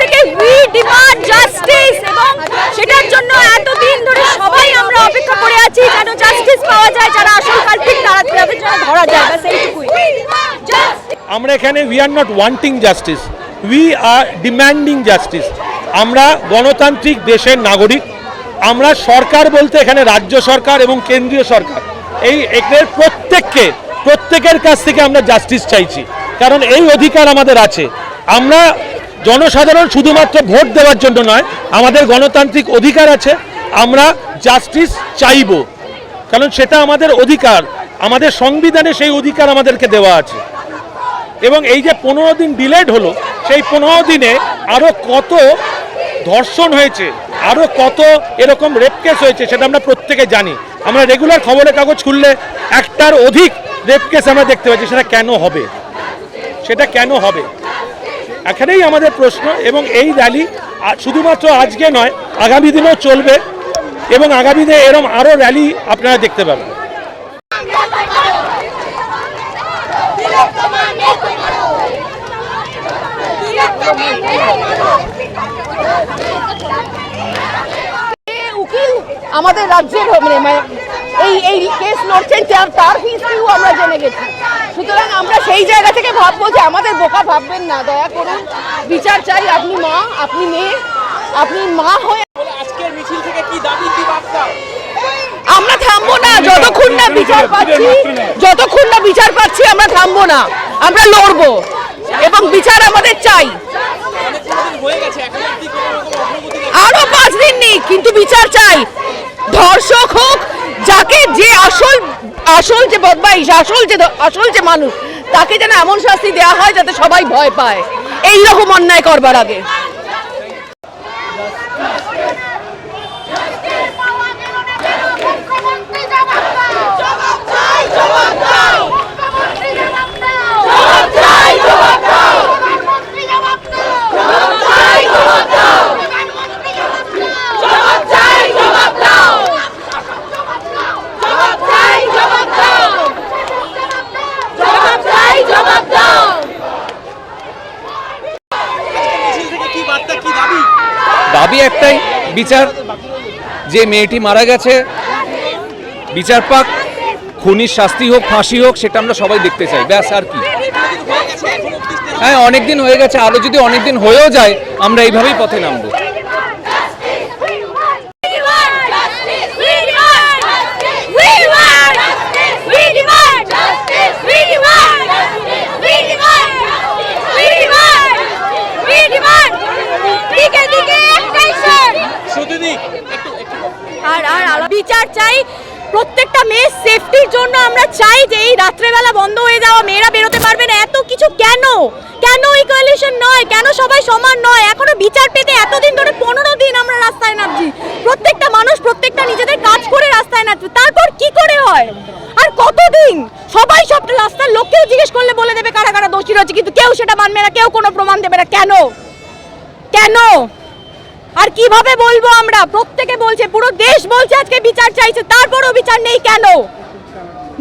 থেকে we demand justice, এবং সেটার জন্য এতদিন ধরে সবাই আমরা অপেক্ষা করে আছি যেন জাস্টিস পাওয়া যায়, যারা আসল কালপিট তাদের যেন ধরা যায়, বাস এইটুকুই। আমরা এখানে we are not wanting justice, we are demanding justice. আমরা গণতান্ত্রিক দেশের নাগরিক। আমরা সরকার বলতে এখানে রাজ্য সরকার এবং কেন্দ্রীয় সরকার, এদের প্রত্যেকের কাছ থেকে আমরা জাস্টিস চাইছি, কারণ এই অধিকার আমাদের আছে। আমরা জনসাধারণ শুধুমাত্র ভোট দেওয়ার জন্য নয়, আমাদের গণতান্ত্রিক অধিকার আছে, আমরা জাস্টিস চাইব, কারণ সেটা আমাদের অধিকার, আমাদের সংবিধানে সেই অধিকার আমাদেরকে দেওয়া আছে। এবং এই যে 15 দিন ডিলেড হলো, সেই 15 দিনে আরও কত ধর্ষণ হয়েছে, আরও কত এরকম রেপ কেস হয়েছে সেটা আমরা প্রত্যেকে জানি। আমরা রেগুলার খবরের কাগজ খুললে একটার অধিক রেপ কেস আমরা দেখতে পাচ্ছি। সেটা কেন হবে? সেটা কেন হবে? এখানেই আমাদের প্রশ্ন। এবং এই র্যালি শুধুমাত্র আজকে নয়, আগামী দিনেও চলবে, এবং আগামী দিনে এরকম আরও র্যালি আপনারা দেখতে পাবেন। উকিল আমাদের রাজ্যের এই কেস লড়ছেন, তার হিস্ট্রিও আমরা জেনে গেছি। সুতরাং আমরা সেই জায়গা থেকে ভাববো যে আমাদের বোকা ভাববেন না, দয়া করুন, বিচার চাই। আপনি মা, আপনি মেয়ে, আপনি মা হয়ে আজকের মিছিল থেকে কি দাবি, কি বার্তা? আমরা থামবো না যতক্ষণ না বিচার পাচ্ছি, আমরা থামবো না, আমরা লড়বো, এবং বিচার আমাদের চাই। আরো 5 দিন নেই, কিন্তু বিচার চাই। ধর্ষক হোক, যাকে যে আসল যে বদমাইশ, আসল যে মানুষ, তাকে যেন এমন শাস্তি দেওয়া হয় যাতে সবাই ভয় পায় এই রকম অন্যায় করবার আগে। দাবি একটাই, বিচার। যে মেয়েটি মারা গেছে বিচার পাক, খুনির শাস্তি হোক, ফাঁসি হোক, সেটা আমরা সবাই দেখতে চাই, ব্যাস। আর কি? হ্যাঁ, অনেকদিন হয়ে গেছে, আরো যদি অনেকদিন হয়েও যায় আমরা এইভাবেই পথে নামবো। বিচার চাই প্রত্যেকটা মেয়ের সেফটির জন্য। আমরা চাই যে এই রাত্রেবেলা বন্ধ হয়ে যাওয়া, মেয়েরা বেরোতে পারবে না, এত কিছু কেন ইকুয়ালিশন নয়, কেন সবাই সমান নয়? এখনো বিচার পেতে এতদিন ধরে 15 দিন আমরা রাস্তায় নামছি, প্রত্যেকটা মানুষ প্রত্যেকটা নিজেদের কাজ করে রাস্তায় নামছে, তারপর কি করে হয়? আর কতদিন সবাই সব রাস্তার লোককেও জিজ্ঞেস করলে বলে দেবে কারা কারা দোষী রয়েছে, কিন্তু কেউ সেটা মানবে না, কেউ কোনো প্রমাণ দেবে না। কেন? আর কিভাবে বলবো? আমরা প্রত্যেকে বলছে, পুরো দেশ বলছে আজকে বিচার চাইছে, তারপরও বিচার নেই কেন?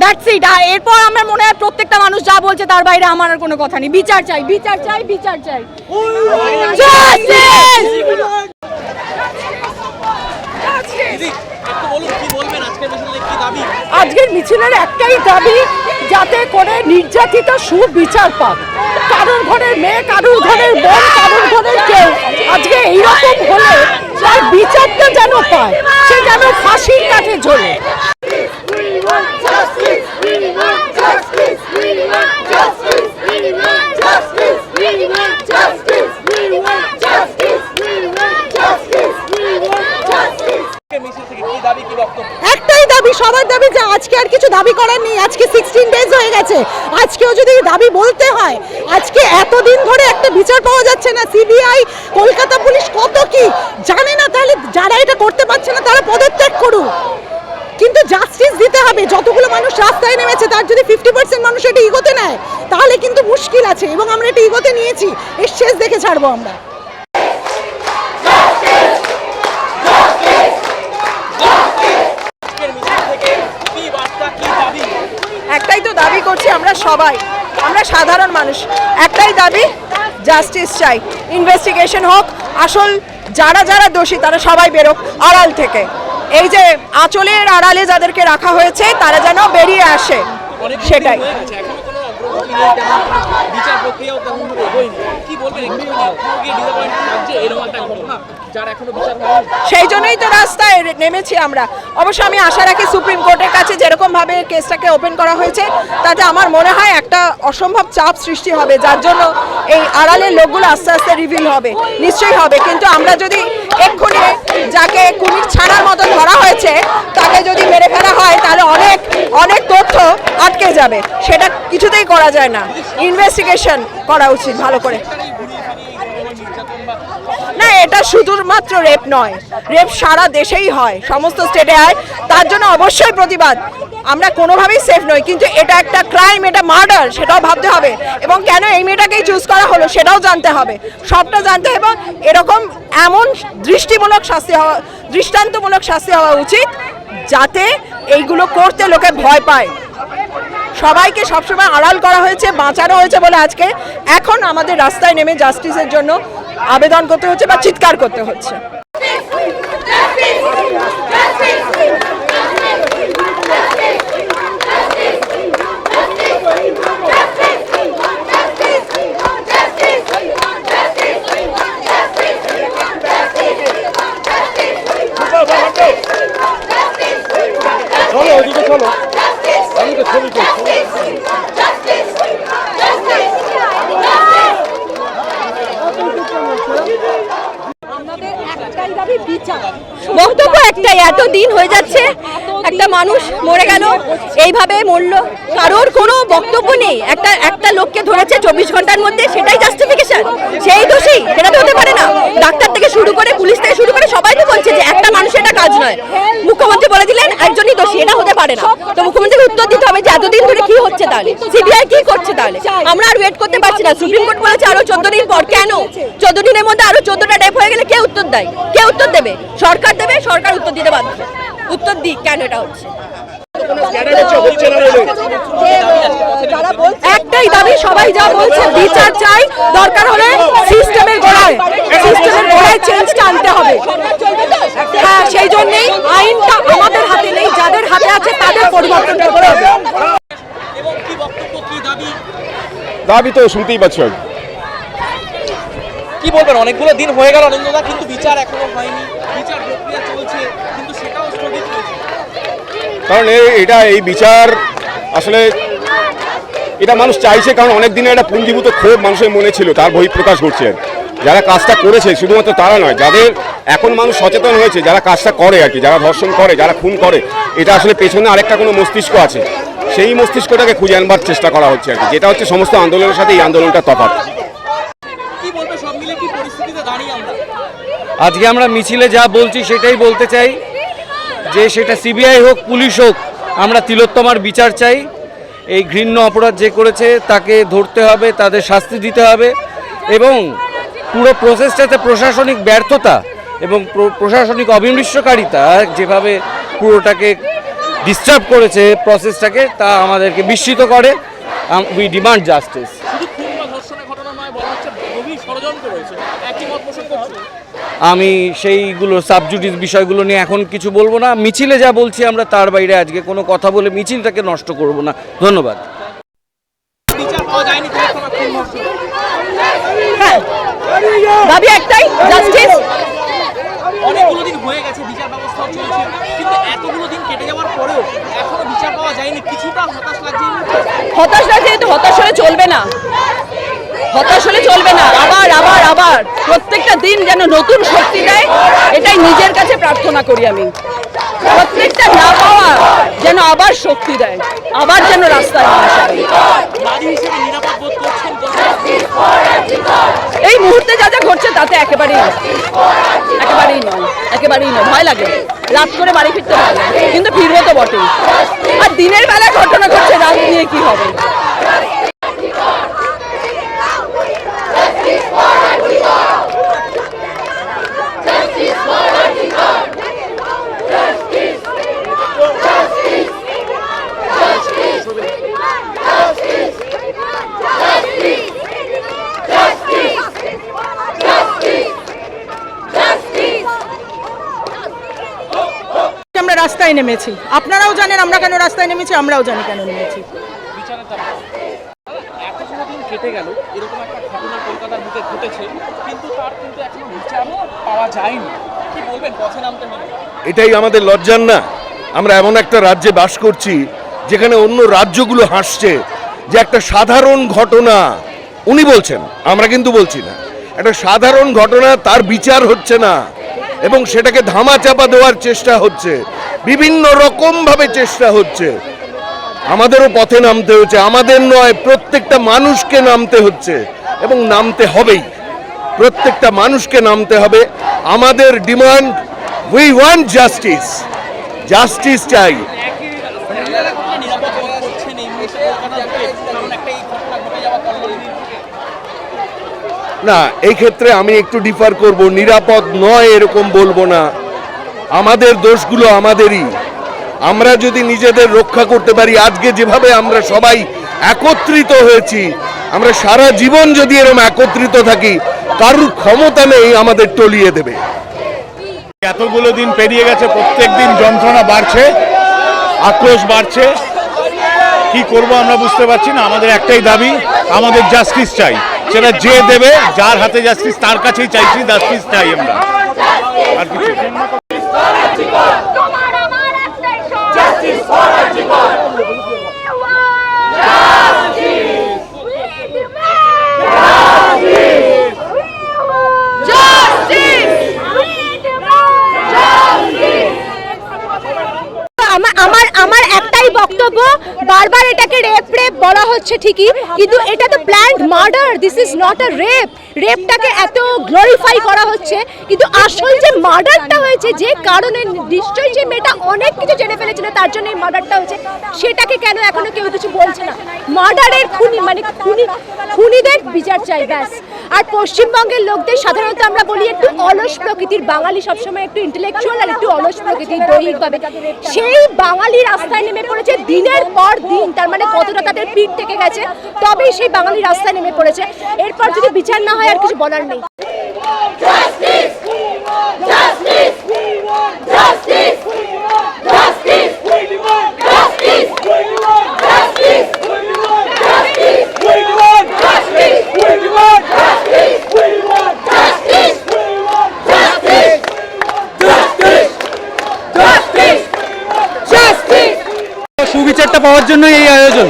That's it. এরপর আমার মনে হয় প্রত্যেকটা মানুষ যা বলছে তার বাইরে আমার আর কোনো কথা নেই। বিচার চাই, বিচার চাই, বিচার চাই। আজকের মিছিলের একটাই দাবি, যাতে করে নির্যাতিত সুবিচার পাক। কারোর ঘরের মেয়ে, কারোর ঘরের বোন, কারোর ঘরের কেউ আজকে এইরকম হলে তার বিচারটা যেন পায়, সে যেন ফাঁসির কাঠে ঝোলে। একটাই দাবি, সবার দাবি, যে আজকে আর কিছু দাবি করার নেই। আজকে 16 ডেজ হয়ে গেছে, আজকেও যদি দাবি বলতে হয়, আজকে এতদিন ধরে একটা বিচার পাওয়া যাচ্ছে না। সিবিআই, কলকাতা পুলিশ কত কি জানে না, তাহলে যারা এটা করতে পারছে না তারা পদত্যাগ করুক, কিন্তু জাস্টিস দিতে হবে। যতগুলো মানুষ রাস্তায় নেমেছে তার যদি 50% মানুষ এটা ইগোতে নেয় তাহলে কিন্তু মুশকিল আছে, এবং আমরা এটা ইগোতে নিয়েছি, এর শেষ দেখে ছাড়বো আমরা। একটাই তো দাবি করছি আমরা সবাই, আমরা সাধারণ মানুষ, একটাই দাবি, জাস্টিস চাই, ইনভেস্টিগেশন হোক, আসল যারা যারা দোষী তারা সবাই বেরোক আড়াল থেকে। এই যে আঁচলের আড়ালে যাদেরকে রাখা হয়েছে তারা যেন বেরিয়ে আসে, সেটাই। এখনো কোনো অগ্রগতি নেই, তেমন বিচার প্রক্রিয়াও তেমন ভাবে এগোয়নি। কি বলবেন একটু গিয়ে ডিসঅ্যাপয়েন্ট হচ্ছে এরকম একটা ঘটনা যার এখনো বিচার হয়নি? সেই জন্যই তো রাস্তায় নেমেছি আমরা। অবশ্য আমি আশা রাখি সুপ্রিম কোর্টের কাছে যেরকমভাবে কেসটাকে ওপেন করা হয়েছে তাতে আমার মনে হয় একটা অসম্ভব চাপ সৃষ্টি হবে, যার জন্য এই আড়ালের লোকগুলো আস্তে আস্তে রিভিল হবে, নিশ্চয়ই হবে। কিন্তু আমরা যদি এক্ষুনি যাকে কুমির ছাড়ার মতো ধরা হয়েছে তাকে যদি মেরে ফেলা হয় তাহলে অনেক অনেক তথ্য আটকে যাবে, সেটা কিছুতেই করা যায় না। ইনভেস্টিগেশন করা উচিত ভালো করে। না, এটা শুধুমাত্র রেপ নয়, রেপ সারা দেশেই হয়, সমস্ত স্টেটে হয়, তার জন্য অবশ্যই প্রতিবাদ। আমরা কোনোভাবেই সেফ নই, কিন্তু এটা একটা ক্রাইম, এটা মার্ডার, সেটাও ভাবতে হবে। এবং কেন এই মেয়েটাকেই চুজ করা হলো সেটাও জানতে হবে, সবটা জানতে হবে। এবং এরকম এমন দৃষ্টান্তমূলক শাস্তি হওয়া উচিত যাতে এইগুলো করতে লোকে ভয় পায়। সবাইকে সবসময় আড়াল করা হয়েছে, বাঁচানো হয়েছে বলে আজকে এখন আমাদের রাস্তায় নেমে জাস্টিসের জন্য আবেদন করতে হচ্ছে বা চিৎকার করতে হচ্ছে। চলো ওদিকে চলো, আমি তো ছবি করছি। বক্তব্য একটাই, এত দিন হয়ে যাচ্ছে, একটা মানুষ মরে গেল, এইভাবে মরলো, কারোর কোনো বক্তব্য নেই। একটা লোককে ধরেছে 24 ঘন্টার মধ্যে, সেটাই জাস্টিফিকেশন, সেই দোষী, সেটা তো হতে পারে না। ডাক্তার থেকে শুরু করে পুলিশ থেকে শুরু করে সবাই তো বলছে যে একটা মানুষের এটা কাজ নয়। মুখ্যমন্ত্রী বলে দিলেন একজনই দোষী, এটা হতে পারে না। তো মুখ্যমন্ত্রীকে উত্তর দিতে হবে যে এতদিন ধরে কি হচ্ছে, তাহলে সিবিআই কি করছে, তাহলে আমরা আর ওয়েট করতে পারছি না। সুপ্রিম কোর্ট বলেছে আরো 14 দিন পর, কেন 14 দিনের মধ্যে আরো 14টা রেপ হয়ে গেলে কে উত্তর দেয়? কে উত্তর দেবে? সরকার দেবে, সরকার উত্তর দিতে বাধ্য। উত্তর দিক কেন এটা হচ্ছে। একটাই দাবি, সবাই যা বলছে, বিচার চাই, দরকার হলে সিস্টেমের গোড়ায় চেঞ্জটা আনতে হবে। হ্যাঁ, সেই জন্যই আইনটা আমাদের হাতে নেই, যাদের হাতে আছে তাদের পরিবর্তন করতে হবে। এবং কি বক্তব্য, কি দাবি? দাবি তো শুনতেই পাচ্ছ। কি বলবেন, অনেকগুলো দিন হয়ে গেল অনিন্দদা, কিন্তু বিচার এখনো হয়নি, বিচার প্রক্রিয়া চলছে কিন্তু সেটাও স্থগিত হয়েছে। কারণ এই বিচার আসলে এটা মানুষ চাইছে, কারণ অনেক দিনের একটা পুঞ্জীভূত ক্ষোভ মানুষের মনে ছিল, তার বহিঃপ্রকাশ ঘটছে। যারা কাজটা করেছে শুধুমাত্র তারা নয়, যাদের এখন মানুষ সচেতন হয়েছে, যারা কাজটা করে আর কি, যারা ধর্ষণ করে, যারা খুন করে, এটা আসলে পেছনে আরেকটা কোনো মস্তিষ্ক আছে, সেই মস্তিষ্কটাকে খুঁজে আনবার চেষ্টা করা হচ্ছে আর কি, যেটা হচ্ছে সমস্ত আন্দোলনের সাথে এই আন্দোলনটা তফাৎ। কি বলবে, সব মিলে কি পরিস্থিতিতে দাঁড়িয়ে আমরা? আজকে আমরা মিছিলে যা বলছি সেটাই বলতে চাই, যে সেটা সিবিআই হোক, পুলিশ হোক, আমরা তিলোত্তমার বিচার চাই। এই ঘৃণ্য অপরাধ যে করেছে তাকে ধরতে হবে, তাদের শাস্তি দিতে হবে। এবং পুরো প্রসেসটাতে প্রশাসনিক ব্যর্থতা এবং প্রশাসনিক অবিমৃষ্যকারিতা যেভাবে পুরোটাকে ডিস্টার্ব করেছে প্রসেসটাকে, তা আমাদেরকে বিস্মিত করে। We demand justice. শুধু খুন বা ধর্ষণের ঘটনা নয়, বলা হচ্ছে গভীর ষড়যন্ত্র রয়েছে, একই মত পোষণ করছে। আমি সেইগুলো সাবজুডিস বিষয়গুলো নিয়ে এখন কিছু বলবো না। মিছিলে যা বলছি আমরা তার বাইরে আজকে কোনো কথা বলে মিছিলটাকে নষ্ট করব না। ধন্যবাদ। বিচার পাওয়া যায়নি তিলোত্তমার খুন ধর্ষণ। হ্যাঁ, দাবি একটাই, জাস্টিস। অনেকগুলো দিন হয়ে গেছে, বিচার ব্যবস্থাও চলছে, কিন্তু এতগুলো দিন কেটে যাওয়ার পরেও এখনো বিচার পাওয়া যায়নি, কিছুটা হতাশ লাগছে। হতাশ লাগছে, কিন্তু হতাশ হলে চলবে না, হতাশ হলে চলবে না। আবার আবার আবার প্রত্যেকটা দিন যেন নতুন শক্তি দেয়, এটাই নিজের কাছে প্রার্থনা করি আমি। প্রত্যেকটা না পাওয়া যেন আবার শক্তি দেয়, আবার যেন রাস্তায় মানুষ আসে। নারী হিসেবে নিরাপদ বোধ করছেন? এই মুহূর্তে যা যা ঘটছে তাতে একেবারেই নয়, একেবারেই নয়, একেবারেই নয়। ভয় লাগে, রাত করে বাড়ি ফিরতে ভয় লাগে, কিন্তু ফিরবো তো বটেই। আর দিনের বেলায় ঘটনা ঘটছে, রাত নিয়ে কি হবে? Justice! রাস্তায় নেমেছি। আপনারাও জানেন আমরা কেন রাস্তায় নেমেছি, আমরাও জানি কেন নেমেছি। বিচারের দাবি এতগুলো দিন কেটে গেল, এরকম একটা ঘটনা কলকাতার বুকে ঘটেছে, কিন্তু তার কিন্তু এখনো বিচার পাওয়া যায়নি। কি বলবেন, পথে নামতে হবে? এটাই আমাদের লজ্জার না? আমরা এমন একটা রাজ্যে বাস করছি যেখানে অন্য রাজ্যগুলো হাসছে যে একটা সাধারণ ঘটনা, উনি বলছেন, আমরা কিন্তু বলছি না, একটা সাধারণ ঘটনা, তার বিচার হচ্ছে না এবং সেটাকে ধামাচাপা দেওয়ার চেষ্টা হচ্ছে, বিভিন্ন রকমভাবে চেষ্টা হচ্ছে। আমাদেরও পথে নামতে হচ্ছে, আমাদের নয়, প্রত্যেকটা মানুষকে নামতে হচ্ছে এবং নামতে হবেই। প্রত্যেকটা মানুষকে নামতে হবে। আমাদের demand, we want justice, justice চাই। নিরাপদ বোধ করছেন এই মুহূর্তে কলকাতার বুকে? কারণ একটা এই ঘটনা ঘটে যাওয়া কল্পনা না, এই ক্ষেত্রে আমি একটু ডিফার করব, নিরাপদ নয় এরকম বলবো না। আমাদের দোষগুলো আমাদেরই। আমরা যদি নিজেদের রক্ষা করতে পারি, আজকে যেভাবে আমরা সবাই একত্রিত হয়েছি, আমরা সারা জীবন যদি এরকম একত্রিত থাকি, কারুর ক্ষমতা নেই আমাদের টলিয়ে দেবে। এতগুলো দিন পেরিয়ে গেছে, প্রত্যেক দিন যন্ত্রণা বাড়ছে, আক্রোশ বাড়ছে। কি করব আমরা বুঝতে পারছি না। আমাদের একটাই দাবি, আমাদের জাস্টিস চাই। সেটা যে দেবে, যার হাতে জাস্টিস তার কাছেই চাইছি, জাস্টিস চাই আমরা, আর কিছু আমার একটাই বক্তব্য, বারবার এটাকে রেপ বলা হচ্ছে ঠিকই, কিন্তু এটা তো planned murder, this is not a rape. রেপটাকে এত গ্লোরিফাই করা হচ্ছে, কিন্তু আসল যে মার্ডারটা হয়েছে, যে কারণে নিশ্চয়ই যে মেয়েটা অনেক কিছু জেনে ফেলেছিল, তার জন্য এই মার্ডারটা হয়েছে, সেটাকে কেন এখনো কেউ কিছু বলছে না? মার্ডারের খুনি মানে খুনিদের বিচার চাই, ব্যাস। আর পশ্চিমবঙ্গের লোকদের সাধারণত আমরা বলি একটু অলস প্রকৃতির, বাঙালি সবসময় একটু ইন্টেলেকচুয়াল আর একটু অলস প্রকৃতির দৈহিকভাবে। সেই বাঙালি রাস্তায় নেমে পড়েছে দিনের পর দিন, তার মানে কতটা তাদের পিঠ থেকে গেছে, তবেই সেই বাঙালি রাস্তায় নেমে পড়েছে। এরপর যদি বিচার না হয় আর কিছু বলার নেই। সুবিচারটা পাওয়ার জন্য এই আয়োজন।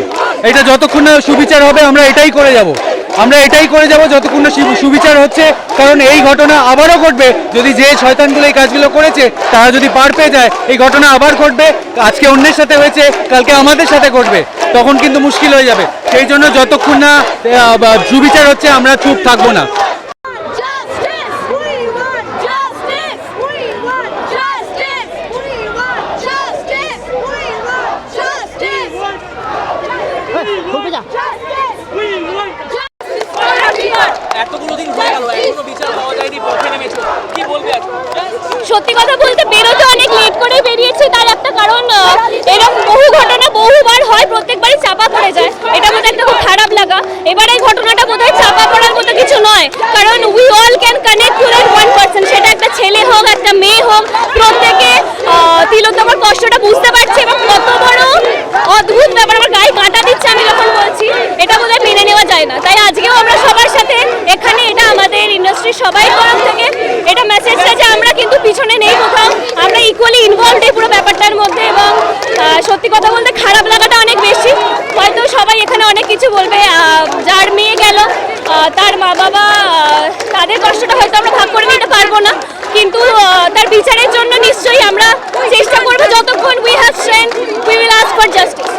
এটা যতক্ষণ না সুবিচার হবে আমরা এটাই করে যাব, যতক্ষণ না সুবিচার হচ্ছে। কারণ এই ঘটনা আবারও ঘটবে, যদি যে শয়তানগুলো এই কাজগুলো করেছে তারা যদি পার পেয়ে যায়, এই ঘটনা আবার ঘটবে। আজকে অন্যের সাথে হয়েছে, কালকে আমাদের সাথে ঘটবে, তখন কিন্তু মুশকিল হয়ে যাবে। সেই জন্য যতক্ষণ না সুবিচার হচ্ছে আমরা চুপ থাকবো না। এতগুলো দিন হয়ে গেল, এখনো বিচার পাওয়া যায়নি, পথে নেমেছে, কি বলবে আজকে? সত্যি কথা বলতে বেরোতে অনেক লেট করে বেরিয়েছে, তার একটা কারণ এরকম বহু ঘটনা বহুবার হয়, প্রত্যেকবারই চাপা পড়ে যায়, এটা বোধহয় একটা খুব খারাপ লাগা। এবার এই ঘটনাটা বোধহয় চাপা পড়ার মতো কিছু নয়, কারণ we all can connect to that one person, সেটা একটা ছেলে হোক একটা মেয়ে হোক, প্রত্যেকে তিলোত্তমার কষ্টটা বুঝতে পারছে এবং কত বড় অদ্ভুত ব্যাপার, আমার গায়ে কাঁটা দিচ্ছে আমি যখন বলছি, এটা বোধহয় মেনে নেওয়া যায় না। তাই আজকেও আমরা সবার সাথে এখানে, এটা আমাদের ইন্ডাস্ট্রির সবাই তরফ থেকে এটা মেসেজটা যে আমরা কিন্তু পিছনে নেই কোথাও, আমরা ইকুয়ালি ইনভলভড এই পুরো ব্যাপারটার মধ্যে। এবং সত্যি কথা বলতে খারাপ লাগাটা অনেক বেশি, হয়তো সবাই এখানে অনেক কিছু বলবে, যার মেয়ে গেল তার মা বাবা, তাদের কষ্টটা হয়তো আমরা ভাগ করে নিতে পারবো না, কিন্তু তার বিচারের জন্য নিশ্চয়ই আমরা চেষ্টা করবো, যতক্ষণ we have strength we will ask for justice.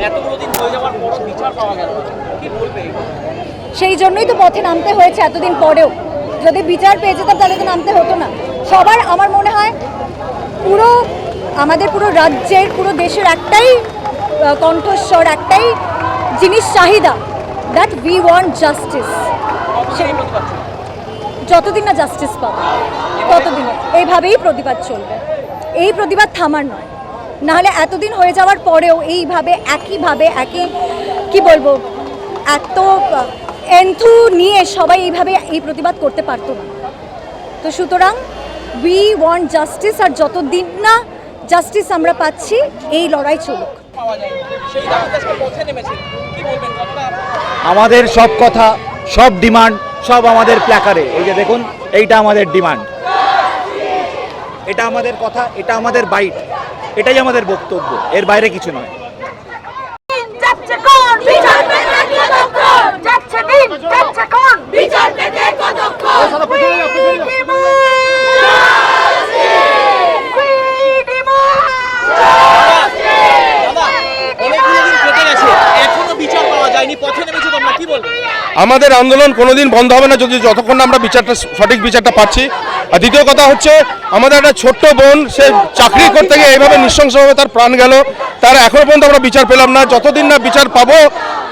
এতগুলো দিন হয়ে যাওয়ার পর বিচার পাওয়া গেল, কি বলবে? সেই জন্যই তো পথে নামতে হয়েছে এতদিন পরেও। যদি বিচার পেয়ে যেতাম তাহলে তো নামতে হতো না। সবার আমার মনে হয় আমাদের পুরো রাজ্যের, পুরো দেশের একটাই কণ্ঠস্বর, একটাই জিনিস চাহিদা, দ্যাট উই ওয়ান্ট জাস্টিস। যতদিন না জাস্টিস পাবো ততদিন এইভাবেই প্রতিবাদ চলবে, এই প্রতিবাদ থামার নয়। নাহলে এতদিন হয়ে যাওয়ার পরেও এইভাবে একইভাবে কি বলবো, এত এন্থু নিয়ে সবাই এইভাবে এই প্রতিবাদ করতে পারতো না। তো সুতরাং উই ওয়ান্ট জাস্টিস, আর যতদিন না জাস্টিস আমরা পাচ্ছি এই লড়াই চলুক। পাওয়া যায় সেই দাবিতে আজকে পথে নেমেছে, কি বলবেন কতটা? আমাদের সব কথা, সব ডিমান্ড, সব আমাদের প্ল্যাকারে। এই যে দেখুন, এইটা আমাদের ডিমান্ড, এটা আমাদের কথা, এটা আমাদের বাইট, এটাই আমাদের বক্তব্য, এর বাইরে কিছু নয়। অনেকগুলো দিন কেটে গেছে, এখনো বিচার পাওয়া যায়নি, পথে নেমেছে তোমরা, কি বলবে? আমাদের আন্দোলন কোনোদিন বন্ধ হবে না যদি যতক্ষণ না আমরা সঠিক বিচারটা পাচ্ছি। আর দ্বিতীয় কথা হচ্ছে, আমাদের একটা ছোট্ট বোন, সে চাকরি করতে গিয়ে এইভাবে নৃশংসভাবে তার প্রাণ গেল, তার এখনো পর্যন্ত আমরা বিচার পেলাম না। যতদিন না বিচার পাবো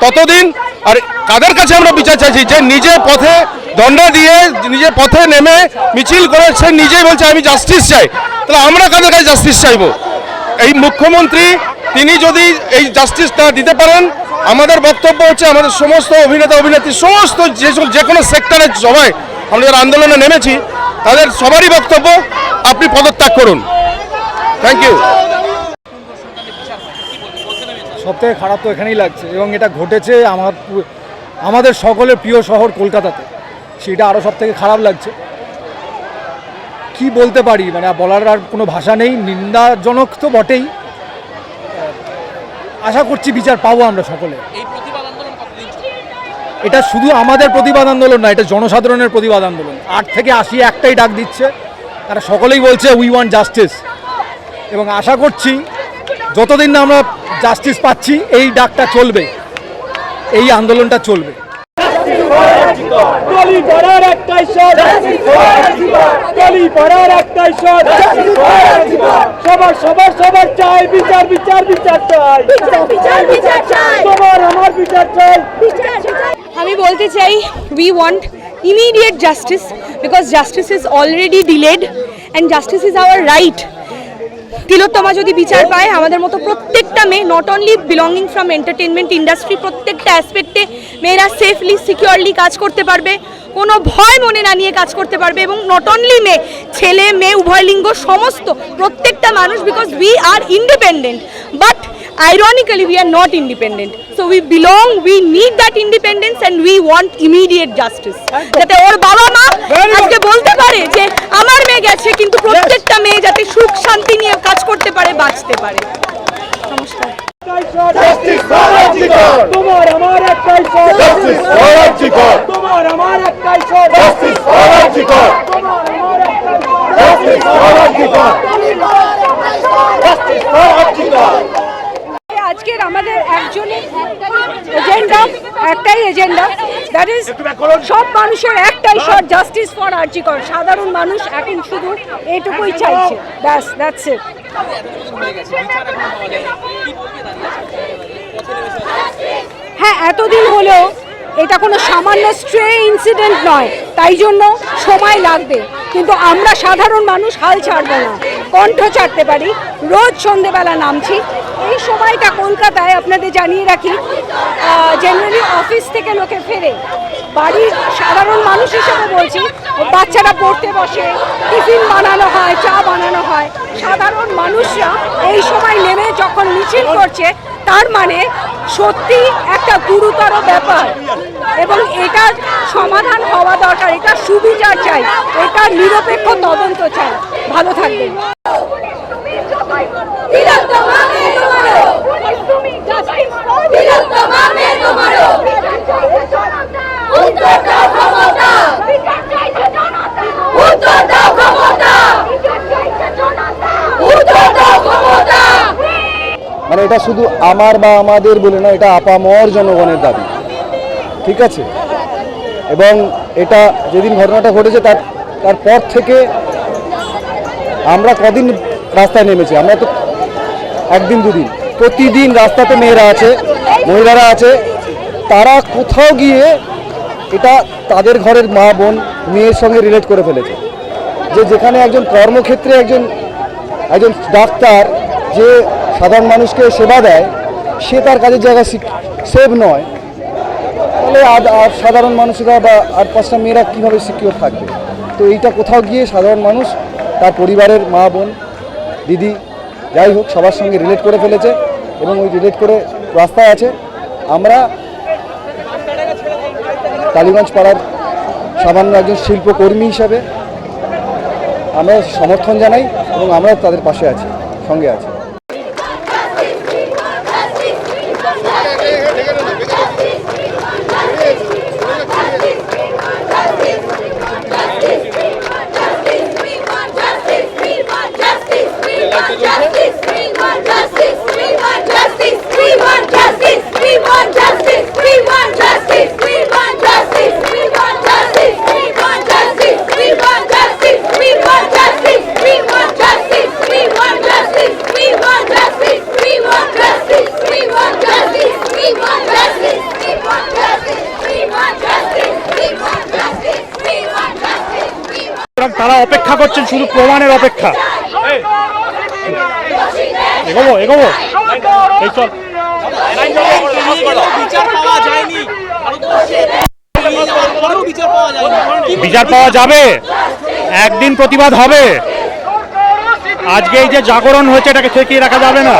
ততদিন। আর কাদের কাছে আমরা বিচার চাইছি? যে নিজে পথে দণ্ডা দিয়ে, নিজে পথে নেমে মিছিল করে সে নিজেই বলছে আমি জাস্টিস চাই, তাহলে আমরা কাদের কাছে জাস্টিস চাইবো? এই মুখ্যমন্ত্রী, তিনি যদি এই জাস্টিসটা দিতে পারেন, আমাদের বক্তব্য হচ্ছে আমাদের সমস্ত অভিনেতা অভিনেত্রী, সমস্ত যে কোনো সেক্টরের সবাই আমরা যারা আন্দোলনে নেমেছি তাদের সবারই বক্তব্য আপনি পদত্যাগ করুন। Thank you. সবথেকে খারাপ তো এখানেই লাগছে, এবং এটা ঘটেছে আমাদের সকলের প্রিয় শহর কলকাতাতে, সেটা আরও সবথেকে খারাপ লাগছে। কি বলতে পারি, মানে বলার আর কোনো ভাষা নেই। নিন্দাজনক তো বটেই। আশা করছি বিচার পাবো আমরা সকলে। এই প্রতিবাদ আন্দোলন কতদিন চলবে? এটা শুধু আমাদের প্রতিবাদ আন্দোলন না, এটা জনসাধারণের প্রতিবাদ আন্দোলন। 8 থেকে 80 একটাই ডাক দিচ্ছে, তারা সকলেই বলছে উই ওয়ান্ট জাস্টিস। এবং আশা করছি যতদিন না আমরা জাস্টিস পাচ্ছি এই ডাকটা চলবে, এই আন্দোলনটা চলবে। সবার চাই বিচার, বিচার, বিচার চাই, আমার বিচার চাই। আমি বলতে চাই we want immediate justice, because justice is already delayed and justice is our right. Tilottama যদি বিচার পায়, আমাদের মতো প্রত্যেকটা মেয়ে, not only belonging from entertainment industry, প্রত্যেকটা অ্যাসপেক্টে মেয়েরা সেফলি সিকিউরলি কাজ করতে পারবে, কোনো ভয় মনে না নিয়ে কাজ করতে পারবে। এবং নট অনলি মেয়ে, ছেলে মেয়ে উভয় লিঙ্গ সমস্ত প্রত্যেকটা মানুষ, because we are independent, but ironically we are not independent, so we belong, we need that independence and we want immediate justice, যাতে ওর বাবা মা আজকে বলতে পারে যে আমার মেয়ে গেছে, কিন্তু প্রত্যেকটা মেয়ে যাতে সুখ শান্তি নিয়ে কাজ করতে পারে, বাঁচতে পারে। নমস্কার। তোমার আমার একটাই শট, তোমার আমার একটাই শট, আজকের আমাদের একজনের একটাই এজেন্ডা, দ্যাট ইজ সব মানুষের একটাই শট, জাস্টিস ফর আরজি কর। সাধারণ মানুষ এখন শুধু এটুকুই চাইছে, ব্যাস, দ্যাটস ইট। হ্যাঁ, এতদিন হলেও এটা কোনো সামান্য স্ট্রে ইনসিডেন্ট নয়, তাই জন্য সময় লাগবে, কিন্তু আমরা সাধারণ মানুষ হাল ছাড়বো না, কণ্ঠ ছাড়তে পারি। রোজ সন্ধেবেলা নামছি। এই সময়টা কলকাতায় আপনাদের জানিয়ে রাখি, জেনারেলি অফিস থেকে লোকে ফেরে, বাড়ির সাধারণ মানুষ হিসেবে বলছি, বাচ্চারা পড়তে বসে, টিফিন বানানো হয়, চা বানানো হয়, সাধারণ মানুষরা এই সময় নেমে যখন মিছিল করছে, তার মানে সত্যি একটা গুরুতর ব্যাপার, এবং এটার সমাধান হওয়া দরকার। এটা সুবিচার চাই, এটা নিরপেক্ষ তদন্ত চাই। ভালো থাকবেন। মানে এটা শুধু আমার বা আমাদের বলে না, এটা আপামর জনগণের দাবি, ঠিক আছে? এবং এটা যেদিন ঘটনাটা ঘটেছে তারপর থেকে আমরা কদিন রাস্তায় নেমেছি? আমরা তো একদিন দুদিন, প্রতিদিন রাস্তাতে মেয়েরা আছে, মহিলারা আছে, তারা কোথাও গিয়ে এটা তাদের ঘরের মা বোন মেয়ের সঙ্গে রিলেট করে ফেলেছে। যে যেখানে একজন কর্মক্ষেত্রে একজন ডাক্তার যে সাধারণ মানুষকে সেবা দেয়, সে তার কাজের জায়গায় সেভ নয়, তাহলে আর সাধারণ মানুষরা বা আর 5টা মেয়েরা কীভাবে সিকিউর থাকবে? তো এইটা কোথাও গিয়ে সাধারণ মানুষ তার পরিবারের মা বোন দিদি যাই হোক সবার সঙ্গে রিলেট করে ফেলেছে এবং ওই রিলেট করে রাস্তায় আছে। আমরা টালিগঞ্জ পাড়ার সামান্য একজন শিল্পকর্মী হিসাবে আমরা সমর্থন জানাই এবং আমরা তাদের পাশে আছি, সঙ্গে আছি। তারা অপেক্ষা করছেন শুধু প্রমাণের অপেক্ষা। এগোবো এগোবো এই চল। বিচার পাওয়া যাবে, একদিন প্রতিবাদ হবে। আজকে এই যে জাগরণ হয়েছে এটাকে ঠেকিয়ে রাখা যাবে না।